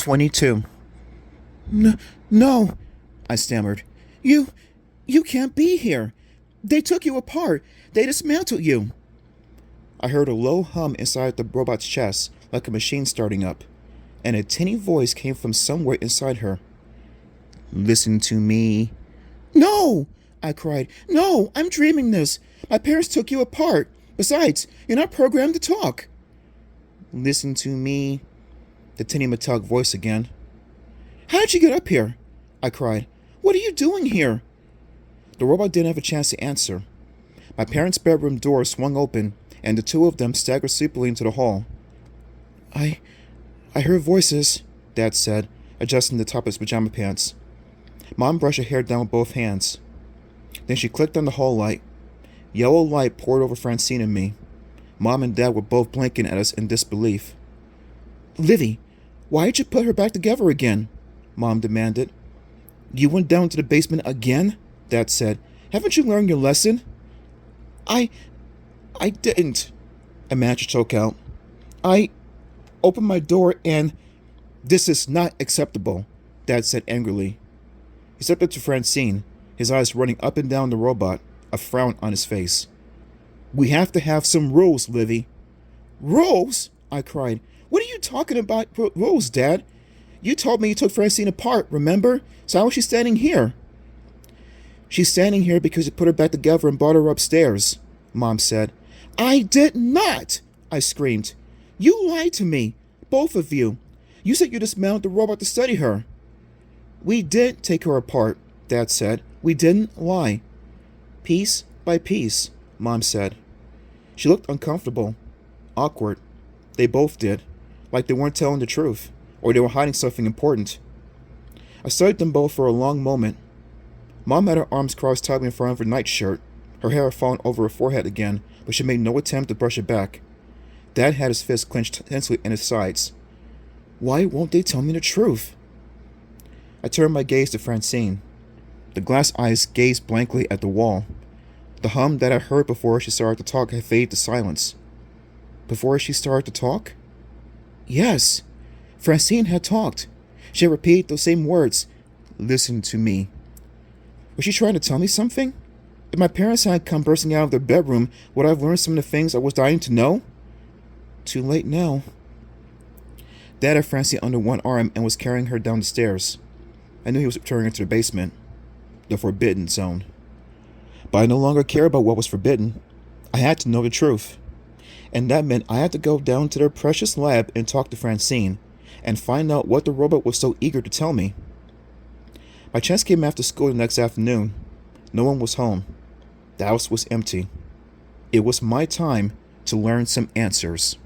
22. No, I stammered. You can't be here. They took you apart. They dismantled you. I heard a low hum inside the robot's chest, like a machine starting up, and a tinny voice came from somewhere inside her. Listen to me. No, I cried. No, I'm dreaming this. My parents took you apart. Besides, you're not programmed to talk. Listen to me. The tinny metallic voice again. How did you get up here? I cried. What are you doing here? The robot didn't have a chance to answer. My parents' bedroom door swung open, and the two of them staggered sleepily into the hall. I heard voices, Dad said, adjusting the top of his pajama pants. Mom brushed her hair down with both hands. Then she clicked on the hall light. Yellow light poured over Francine and me. Mom and Dad were both blinking at us in disbelief. Livy, why did you put her back together again? Mom demanded. You went down to the basement again? Dad said. Haven't you learned your lesson? I didn't, I managed to choke out. I opened my door and... This is not acceptable, Dad said angrily. He stepped up to Francine, his eyes running up and down the robot, a frown on his face. We have to have some rules, Livy. Rules? I cried. What are you talking about rules, Dad? You told me you took Francine apart, remember? So how is she standing here? She's standing here because you put her back together and brought her upstairs, Mom said. I did not, I screamed. You lied to me, both of you. You said you dismounted the robot to study her. We did take her apart, Dad said. We didn't lie. Piece by piece, Mom said. She looked uncomfortable, awkward. They both did, like they weren't telling the truth, or they were hiding something important. I studied them both for a long moment. Mom had her arms crossed tightly in front of her nightshirt. Her hair had fallen over her forehead again, but she made no attempt to brush it back. Dad had his fists clenched tensely in his sides. Why won't they tell me the truth? I turned my gaze to Francine. The glass eyes gazed blankly at the wall. The hum that I heard before she started to talk had faded to silence. Before she started to talk? Yes, Francine had talked. She had repeated those same words. Listen to me. Was she trying to tell me something? If my parents hadn't come bursting out of their bedroom, would I have learned some of the things I was dying to know? Too late now. Dad had Francine under one arm and was carrying her down the stairs. I knew he was returning her to the basement, the forbidden zone. But I no longer cared about what was forbidden. I had to know the truth. And that meant I had to go down to their precious lab and talk to Francine, and find out what the robot was so eager to tell me. My chance came after school the next afternoon. No one was home. The house was empty. It was my time to learn some answers.